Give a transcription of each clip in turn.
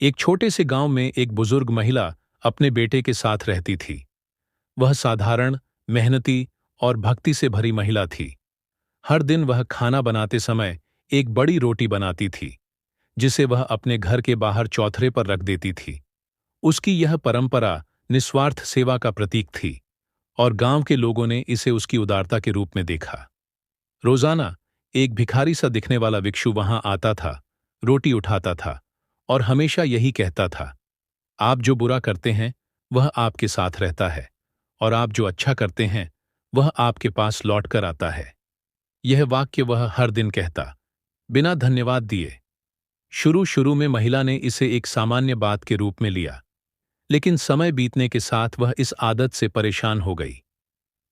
एक छोटे से गांव में एक बुजुर्ग महिला अपने बेटे के साथ रहती थी। वह साधारण, मेहनती और भक्ति से भरी महिला थी। हर दिन वह खाना बनाते समय एक बड़ी रोटी बनाती थी, जिसे वह अपने घर के बाहर चौथरे पर रख देती थी। उसकी यह परंपरा निस्वार्थ सेवा का प्रतीक थी और गांव के लोगों ने इसे उसकी उदारता के रूप में देखा। रोजाना एक भिखारी सा दिखने वाला भिक्षु वहां आता था, रोटी उठाता था और हमेशा यही कहता था, आप जो बुरा करते हैं वह आपके साथ रहता है और आप जो अच्छा करते हैं वह आपके पास लौट कर आता है। यह वाक्य वह हर दिन कहता, बिना धन्यवाद दिए। शुरू शुरू में महिला ने इसे एक सामान्य बात के रूप में लिया, लेकिन समय बीतने के साथ वह इस आदत से परेशान हो गई।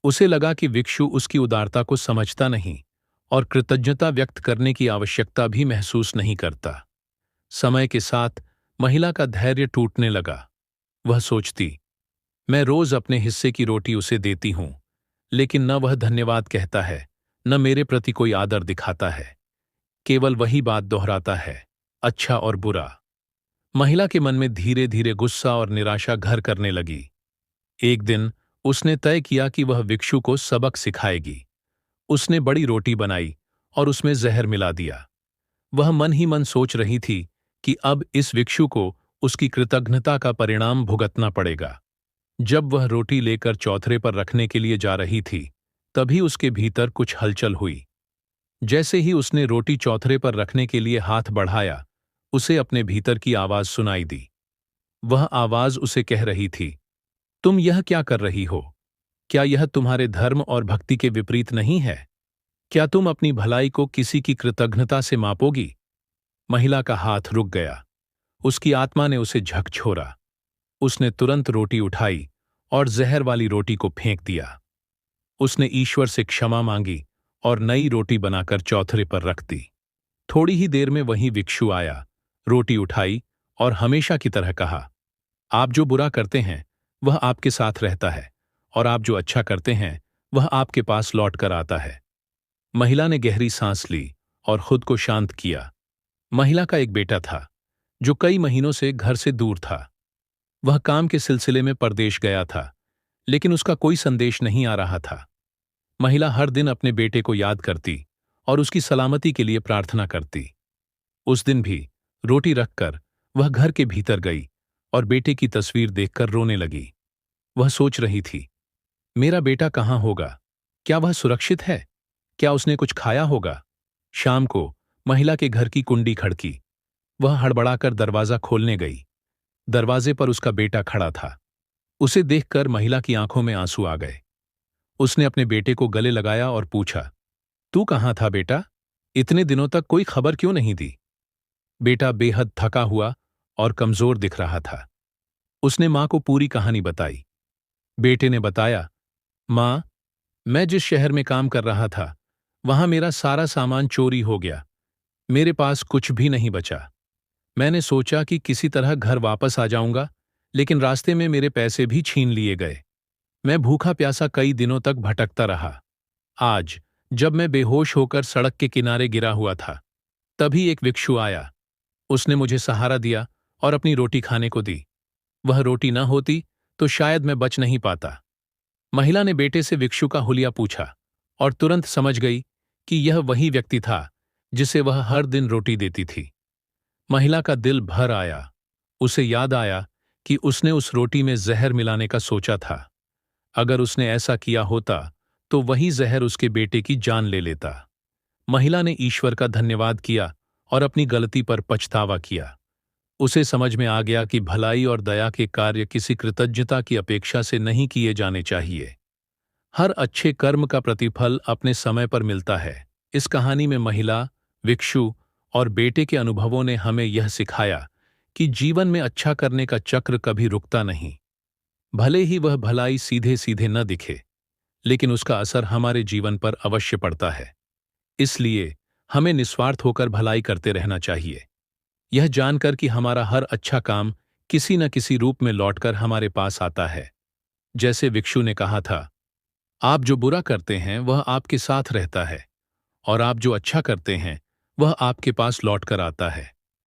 उसे लगा कि भिक्षु उसकी उदारता को समझता नहीं और कृतज्ञता व्यक्त करने की आवश्यकता भी महसूस नहीं करता। समय के साथ महिला का धैर्य टूटने लगा। वह सोचती, मैं रोज अपने हिस्से की रोटी उसे देती हूं, लेकिन न वह धन्यवाद कहता है, न मेरे प्रति कोई आदर दिखाता है। केवल वही बात दोहराता है, अच्छा और बुरा। महिला के मन में धीरे धीरे गुस्सा और निराशा घर करने लगी। एक दिन उसने तय किया कि वह भिक्षु को सबक सिखाएगी। उसने बड़ी रोटी बनाई और उसमें जहर मिला दिया। वह मन ही मन सोच रही थी कि अब इस भिक्षु को उसकी कृतज्ञता का परिणाम भुगतना पड़ेगा। जब वह रोटी लेकर चौथरे पर रखने के लिए जा रही थी, तभी उसके भीतर कुछ हलचल हुई। जैसे ही उसने रोटी चौथरे पर रखने के लिए हाथ बढ़ाया, उसे अपने भीतर की आवाज सुनाई दी। वह आवाज उसे कह रही थी, तुम यह क्या कर रही हो? क्या यह तुम्हारे धर्म और भक्ति के विपरीत नहीं है? क्या तुम अपनी भलाई को किसी की कृतज्ञता से मापोगी? महिला का हाथ रुक गया। उसकी आत्मा ने उसे झकझोरा। उसने तुरंत रोटी उठाई और जहर वाली रोटी को फेंक दिया। उसने ईश्वर से क्षमा मांगी और नई रोटी बनाकर चौथरे पर रख दी। थोड़ी ही देर में वही भिक्षु आया, रोटी उठाई और हमेशा की तरह कहा, आप जो बुरा करते हैं वह आपके साथ रहता है और आप जो अच्छा करते हैं वह आपके पास लौट कर आता है। महिला ने गहरी सांस ली और खुद को शांत किया। महिला का एक बेटा था जो कई महीनों से घर से दूर था। वह काम के सिलसिले में परदेश गया था, लेकिन उसका कोई संदेश नहीं आ रहा था। महिला हर दिन अपने बेटे को याद करती और उसकी सलामती के लिए प्रार्थना करती। उस दिन भी रोटी रखकर वह घर के भीतर गई और बेटे की तस्वीर देखकर रोने लगी। वह सोच रही थी, मेरा बेटा कहाँ होगा? क्या वह सुरक्षित है? क्या उसने कुछ खाया होगा? शाम को महिला के घर की कुंडी खड़की। वह हड़बड़ाकर दरवाजा खोलने गई। दरवाजे पर उसका बेटा खड़ा था। उसे देखकर महिला की आंखों में आंसू आ गए। उसने अपने बेटे को गले लगाया और पूछा, तू कहाँ था बेटा? इतने दिनों तक कोई खबर क्यों नहीं दी? बेटा बेहद थका हुआ और कमजोर दिख रहा था। उसने मां को पूरी कहानी बताई। बेटे ने बताया, मां, मैं जिस शहर में काम कर रहा था वहां मेरा सारा सामान चोरी हो गया। मेरे पास कुछ भी नहीं बचा। मैंने सोचा कि किसी तरह घर वापस आ जाऊंगा, लेकिन रास्ते में मेरे पैसे भी छीन लिए गए। मैं भूखा प्यासा कई दिनों तक भटकता रहा। आज जब मैं बेहोश होकर सड़क के किनारे गिरा हुआ था, तभी एक भिक्षु आया। उसने मुझे सहारा दिया और अपनी रोटी खाने को दी। वह रोटी न होती तो शायद मैं बच नहीं पाता। महिला ने बेटे से भिक्षु का हुलिया पूछा और तुरंत समझ गई कि यह वही व्यक्ति था जिसे वह हर दिन रोटी देती थी। महिला का दिल भर आया। उसे याद आया कि उसने उस रोटी में जहर मिलाने का सोचा था। अगर उसने ऐसा किया होता तो वही जहर उसके बेटे की जान ले लेता। महिला ने ईश्वर का धन्यवाद किया और अपनी गलती पर पछतावा किया। उसे समझ में आ गया कि भलाई और दया के कार्य किसी कृतज्ञता की अपेक्षा से नहीं किए जाने चाहिए। हर अच्छे कर्म का प्रतिफल अपने समय पर मिलता है। इस कहानी में महिला, भिक्षु और बेटे के अनुभवों ने हमें यह सिखाया कि जीवन में अच्छा करने का चक्र कभी रुकता नहीं। भले ही वह भलाई सीधे सीधे न दिखे, लेकिन उसका असर हमारे जीवन पर अवश्य पड़ता है। इसलिए हमें निस्वार्थ होकर भलाई करते रहना चाहिए, यह जानकर कि हमारा हर अच्छा काम किसी न किसी रूप में लौटकर हमारे पास आता है। जैसे भिक्षु ने कहा था, आप जो बुरा करते हैं वह आपके साथ रहता है और आप जो अच्छा करते हैं वह आपके पास लौटकर आता है।